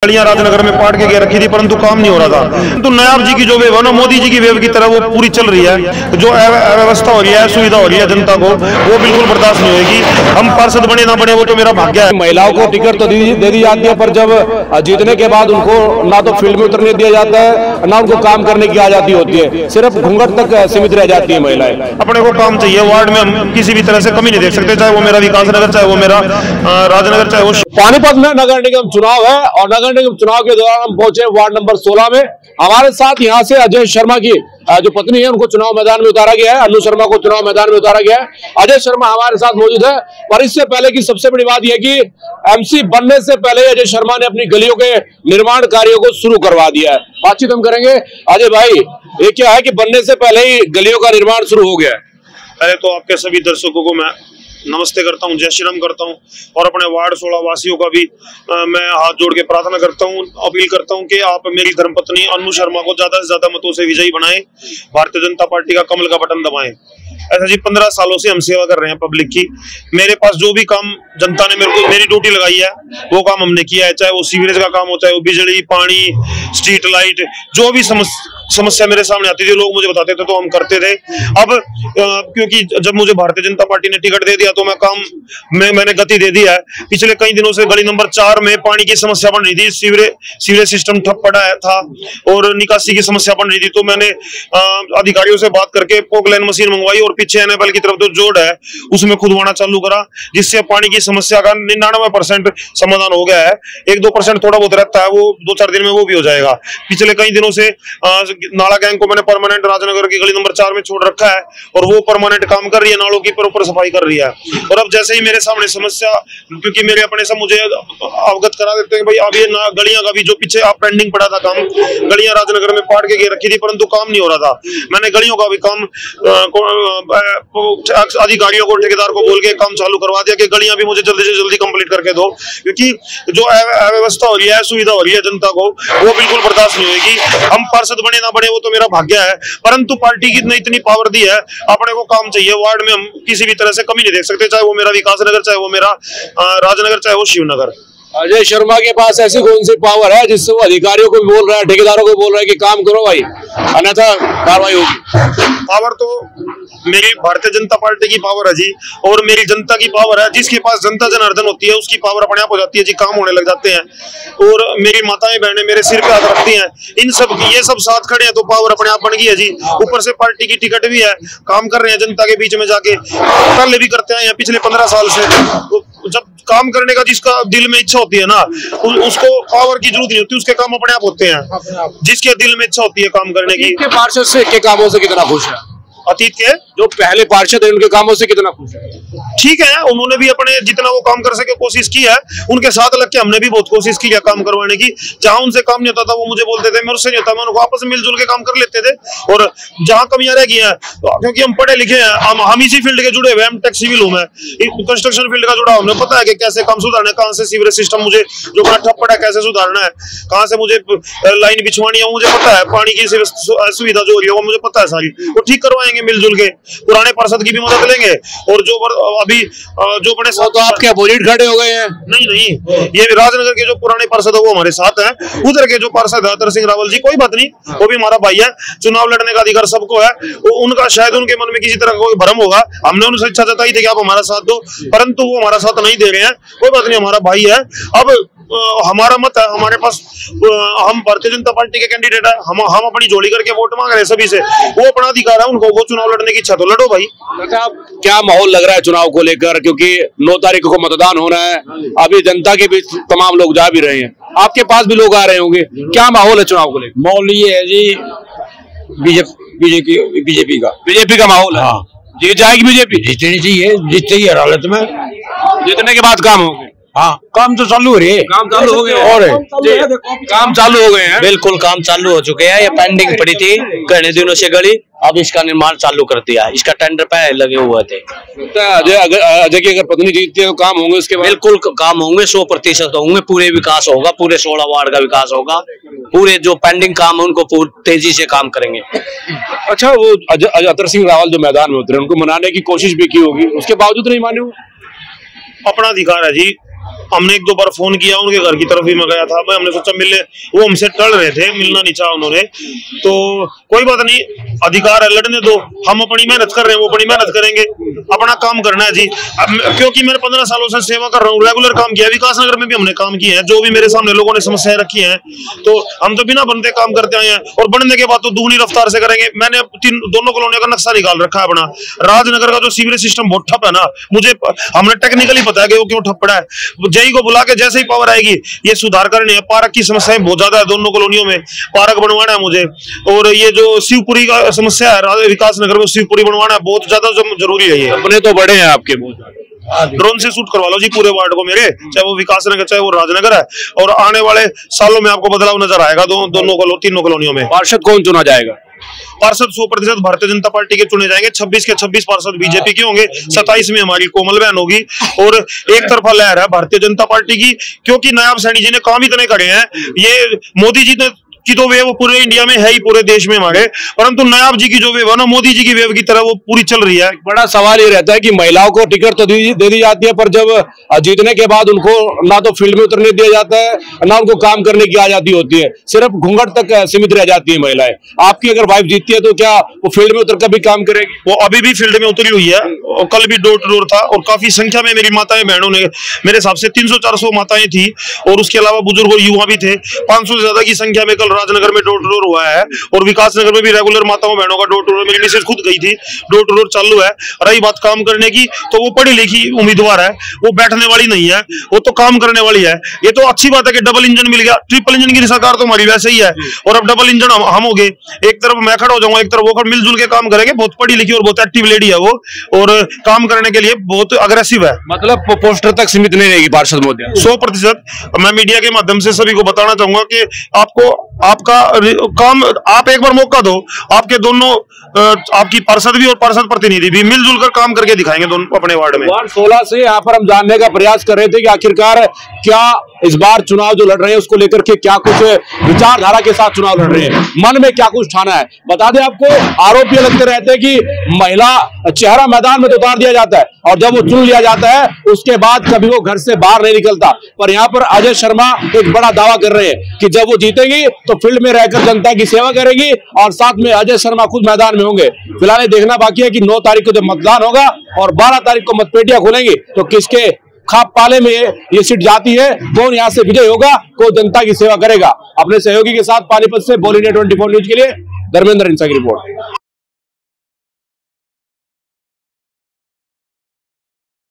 गलियां राजनगर में पाट के रखी थी, परंतु काम नहीं हो रहा था। तो नायब जी की जो वेव है ना, मोदी जी की वेव की तरह वो पूरी चल रही है। जो अव्यवस्था हो रही है, सुविधा हो रही है जनता को, वो बिल्कुल बर्दाश्त नहीं होगी। हम पार्षद बने ना बने वो तो मेरा भाग्य है। महिलाओं को टिकट तो दे दी जाती है, पर जब जीतने के बाद उनको ना तो फील्ड में उतरने दिया जाता है, ना उनको काम करने की आजादी होती है, सिर्फ घूंघट तक सीमित रह जाती है महिलाएं। अपने को काम चाहिए। वार्ड में हम किसी भी तरह से कमी नहीं देख सकते, चाहे वो मेरा विकास नगर, चाहे वो मेरा राजनगर, चाहे वो पानीपत में नगर निगम चुनाव है और नगर निगम चुनाव के दौरान हम पहुंचे वार्ड नंबर 16 में। हमारे साथ यहां से अजय शर्मा की जो पत्नी है उनको चुनाव मैदान में उतारा गया है, अनु शर्मा को चुनाव मैदान में उतारा गया है। अजय शर्मा हमारे साथ मौजूद है और इससे पहले की सबसे बड़ी बात यह कि एमसी बनने से पहले अजय शर्मा ने अपनी गलियों के निर्माण कार्यों को शुरू करवा दिया है। बातचीत हम करेंगे। अजय भाई, ये क्या है कि बनने से पहले ही गलियों का निर्माण शुरू हो गया है? पहले तो आपके सभी दर्शकों को मैं नमस्ते करता हूं, जय श्री राम करता हूं और अपने वार्ड 16 वासियों का भी मैं हाथ जोड़ के प्रार्थना करता हूं, अपील करता हूं कि आप मेरी धर्मपत्नी अनु शर्मा को ज्यादा से ज्यादा मतों से विजयी बनाएं, भारतीय जनता पार्टी का कमल का बटन दबाएं। ऐसा जी 15 सालों से हम सेवा कर रहे हैं पब्लिक की। मेरे पास जो भी काम जनता ने मेरी ड्यूटी लगाई है वो काम हमने किया है, चाहे वो सीवरेज का काम हो, चाहे वो बिजली, पानी, स्ट्रीट लाइट, जो भी समस्या मेरे सामने आती थी लोग मुझे बताते थे तो हम करते थे। अब क्योंकि जब मुझे भारतीय जनता पार्टी ने टिकट दे दिया तो मैंने गति दे दी है। पिछले कई दिनों से गली नंबर 4 में पानी की समस्या बन रही थी, सीवरेज सिस्टम ठप पड़ा था और निकासी की समस्या बन रही थी। तो मैंने अधिकारियों से बात करके पोकलाइन मशीन मंगवाई और पीछे एनएबल की तरफ जो जोड़ है उसमें खुदवाना चालू करा, जिससे पानी की समस्या का 99% समाधान हो गया है। 1-2% थोड़ा बहुत रहता है, वो 2-4 दिन में वो भी हो जाएगा। पिछले कई दिनों से नाला गैंग को मैंने परमानेंट राजनगर की गली नंबर 4 में छोड़ रखा है और वो परमानेंट काम कर रही है, नालों की प्रॉपर सफाई कर रही है। और अब जैसे ही मेरे सामने समस्या, क्योंकि मेरे अपने सब मुझे अवगत करा देते हैं भाई अब ये गलियां का भी जो पीछे पेंडिंग पड़ा था काम, गलियां राजनगर में पाट के रखी थी परंतु काम नहीं हो रहा था। मैंने गलियों का भी काम अधिकारियों को, ठेकेदार को बोल के काम चालू करवा दिया कि गलियां भी मुझे जल्दी से जल्दी कंप्लीट करके दो, क्योंकि जो अव्यवस्था हो रही है, सुविधा हो रही है जनता को, वो बिल्कुल बर्दाश्त नहीं होगी। हम पार्षद बने ना बने वो तो मेरा भाग्य है, परंतु पार्टी की इतनी पावर दी है, अपने को काम चाहिए। वार्ड में हम किसी भी तरह से कमी नहीं देख सकते, चाहे वो मेरा विकास नगर, चाहे वो मेरा राजनगर, चाहे वो शिवनगर। अजय शर्मा के पास ऐसी कौन सी पावर है जिससे वो अधिकारियों को भी बोल रहा है, ठेकेदारों को बोल रहा है कि काम करो भाई, अन्यथा कार्रवाई होगी? पावर तो मेरी भारतीय जनता पार्टी की पावर है जी, और मेरी जनता की पावर है। जिसके पास जनता जनार्दन होती है उसकी पावर अपने आप हो जाती है जी, काम होने लग जाते हैं। और मेरी माताएं बहनें मेरे सिर पे हाथ रखती हैं, इन सब ये सब साथ खड़े हैं तो पावर अपने आप बन गई है जी। ऊपर से पार्टी की टिकट भी है, काम कर रहे हैं जनता के बीच में जाके, पहले भी करते हैं पिछले 15 साल से। तो जब काम करने का जिसका दिल में इच्छा होती है ना, उसको पावर की जरूरत नहीं होती, उसके काम अपने आप होते हैं। जिसके दिल में इच्छा होती है काम करने की। के पार्षद से के कामों से कितना खुश है? अतीत के जो पहले पार्षद है उनके कामों से कितना खुश है? ठीक है, उन्होंने भी अपने जितना वो काम कर सके कोशिश की है, उनके साथ लग के हमने भी बहुत कोशिश की है काम करवाने की। जहां उनसे काम नहीं होता था वो मुझे बोलते थे, मेरे से नहीं होता, मैं उनको आपस में मिलजुल के काम कर लेते थे। और जहां कमियां रह गई हैं, क्योंकि हम पढ़े लिखे हैं, हम इसी फील्ड के जुड़े हुए हैं, हम टेक सिविल हूं, मैं कंस्ट्रक्शन फील्ड का जुड़ा हूं, हमें पता है कि कैसे काम सुधारना है, कहां से सीवरेज सिस्टम मुझे जो बड़ा ठप पड़ा है कैसे सुधारना है, कहां से मुझे लाइन बिछवानी है मुझे पता है, पानी की सुविधा जो हो रही है वो मुझे पता है सारी, वो ठीक करवाएंगे मिलजुल के। पुराने पार्षद की भी मदद लेंगे और जो अभी जो बड़े साथ, तो आपके अपोजिट खड़े हो गए हैं? नहीं, ये राजनगर के जो पुराने पार्षद है वो हमारे साथ हैं। उधर के जो पार्षद है अतर सिंह रावल जी, कोई बात नहीं, वो भी हमारा भाई है, चुनाव लड़ने का अधिकार सबको है। उनका शायद उनके मन में किसी तरह का कोई भ्रम होगा, हमने उनसे इच्छा जताई थी कि आप हमारा साथ दो, परंतु वो हमारा साथ नहीं दे रहे हैं। कोई बात नहीं, हमारा भाई है। अब हमारा मत है, हमारे पास हम भारतीय जनता पार्टी के कैंडिडेट है, हम अपनी जोड़ी करके वोट मांग रहे हैं सभी से, वो अपना अधिकार है उनको, वो चुनाव लड़ने की इच्छा तो लड़ो भाई। क्या माहौल लग रहा है चुनाव को लेकर, क्योंकि 9 तारीख को मतदान होना है, अभी जनता के बीच तमाम लोग जा भी रहे हैं, आपके पास भी लोग आ रहे होंगे, क्या माहौल है चुनाव को लेकर? माहौल ये है जी बीजेपी का माहौल है। हाँ, जीत जाएगी बीजेपी? जीतनी चाहिए, जीत चाहिए हर हालत में। जीतने के बाद काम होंगे? हाँ, काम तो चालू हो रही है, काम चालू हो गए और काम चालू हो गए हैं? बिल्कुल काम चालू हो चुके हैं, ये पेंडिंग पड़ी थी कई दिनों से गली, अब इसका निर्माण चालू कर दिया, इसका टेंडर पे लगे हुए थे। अजय की अगर पत्नी जीतती है तो काम होंगे उसके बाद? बिल्कुल काम होंगे, 100% होंगे, पूरे विकास होगा, पूरे 16 वार्ड का विकास होगा, पूरे जो पेंडिंग काम है उनको तेजी से काम करेंगे। अच्छा, वो अतर सिंह रावल जो मैदान में उतरे, उनको मनाने की कोशिश भी की होगी, उसके बावजूद नहीं माने? अपना अधिकार है जी, हमने एक दो बार फोन किया, उनके घर की तरफ भी मैं गया था, मैं हमने सोचा मिलने, वो हमसे टल रहे थे, मिलना नहीं चाहा उन्होंने। तो कोई बात नहीं, अधिकार है, लड़ने दो, हम अपनी मेहनत कर रहे हैं, वो अपनी मेहनत करेंगे, अपना काम करना है जी। क्योंकि मैंने 15 सालों से सेवा कर रहा हूँ, रेगुलर काम किया, विकास नगर में भी हमने काम किए हैं, जो भी मेरे सामने लोगों ने समस्याएं रखी हैं, तो हम तो बिना बनते काम करते आए हैं, और बनने के बाद तो दुगनी रफ्तार से करेंगे। मैंने दोनों कॉलोनियों का नक्शा निकाल रखा है अपना। राजनगर का जो सीवरेज सिस्टम बहुत ठप है ना, मुझे हमने टेक्निकली पता है कि वो क्यों ठप पड़ा है। जेई को बुला के जैसे ही पावर आएगी ये सुधार करने है। पार्क की समस्याएं बहुत ज्यादा है दोनों कॉलोनियों में, पार्क बनवाना है मुझे, और ये जो शिवपुरी का समस्या है विकास नगर में, शिवपुरी बनवाना है, बहुत ज्यादा जरूरी है। ये अपने तो बड़े हैं आपके बहुत, ड्रोन से शूट करवा लो जी पूरे वार्ड को मेरे, चाहे वो विकास नगर चाहे वो राजनगर है, और आने वाले सालों में आपको बदलाव नजर आएगा तीनों कॉलोनियों में। पार्षद कौन चुना जाएगा? पार्षद 100% भारतीय जनता पार्टी के चुने जाएंगे। 26 के 26 पार्षद बीजेपी के होंगे, 27 में हमारी कोमल बहन होगी, और एक तरफा लहर है भारतीय जनता पार्टी की, क्योंकि नायाब सैनी जी ने काम इतने करे हैं। ये मोदी जी ने की तो वेव पूरे इंडिया में है ही, पूरे देश में हमारे, परंतु नायाब जी की जो वेव है ना, मोदी जी की वेव की तरह वो पूरी चल रही है। बड़ा सवाल ये रहता है कि महिलाओं को टिकट तो दे दी जाती है, पर जब जीतने के बाद उनको ना तो फील्ड में उतरने दिया जाता है, ना उनको काम करने की आजादी होती है, सिर्फ घूंघट तक सीमित रह जाती है महिलाएं। आपकी अगर वाइफ जीतती है तो क्या वो फील्ड में उतर कर भी काम करेगी? वो अभी भी फील्ड में उतरी हुई है, और कल भी डोर टू डोर था, और काफी संख्या में मेरी माताएं बहनों ने, मेरे हिसाब से 300-400 माताएं थी, और उसके अलावा बुजुर्ग और युवा भी थे। 500 से ज्यादा की संख्या में कल राजनगर में डोर टू डोर हुआ है, और विकास नगर में भी रेगुलर माताओं बहनों का डोर टू डोर, मेरी मिसेज खुद गई थी, डोर टू डोर चालू है। रही बात काम करने की, तो वो पढ़ी लिखी उम्मीदवार है, वो बैठने वाली नहीं है, वो तो काम करने वाली है। ये तो अच्छी बात है कि डबल इंजन मिल गया, ट्रिपल इंजन की सरकार तो हमारी वैसे ही है, और अब डबल इंजन हम हो गए, एक तरफ मैं खड़ा हो जाऊंगा, एक तरफ वो मिलजुल के काम करेंगे। बहुत पढ़ी लिखी और बहुत एक्टिव लेडी है वो, और काम करने के लिए बहुत अग्रेसिव है। मतलब पोस्टर तक सीमित नहीं रहेगी पार्षद मोदी? 100%। मैं मीडिया के माध्यम से सभी को बताना चाहूंगा कि आपको आपका काम, आप एक बार मौका दो, आपके दोनों आपकी पार्षद भी और पार्षद प्रतिनिधि भी मिलजुल कर काम करके दिखाएंगे दोनों अपने वार्ड में। वार्ड 16 से यहाँ पर हम जानने का प्रयास कर रहे थे कि आखिरकार क्या इस बार चुनाव जो लड़ रहे हैं उसको लेकर के क्या कुछ विचारधारा के साथ चुनाव लड़ रहे हैं, मन में क्या कुछ ठाना है। बता दें आपको, आरोप ये लगते रहते हैं कि महिला चेहरा मैदान में तो उतार दिया जाता है, और जब वो चुन लिया जाता है उसके बाद कभी वो घर से बाहर नहीं निकलता। पर यहाँ पर अजय शर्मा एक बड़ा दावा कर रहे हैं कि जब वो जीतेंगी तो फील्ड में रहकर जनता की सेवा करेगी, और साथ में अजय शर्मा खुद मैदान में होंगे। फिलहाल देखना बाकी है कि 9 तारीख को जब मतदान होगा और 12 तारीख को मतपेटियां खुलेंगी, तो किसके खाप पाले में ये सीट जाती है, कौन यहां से विजय होगा, कौन जनता की सेवा करेगा। अपने सहयोगी के साथ पानीपत से बोल इंडिया 24 न्यूज के लिए धर्मेंद्र इंसा की रिपोर्ट।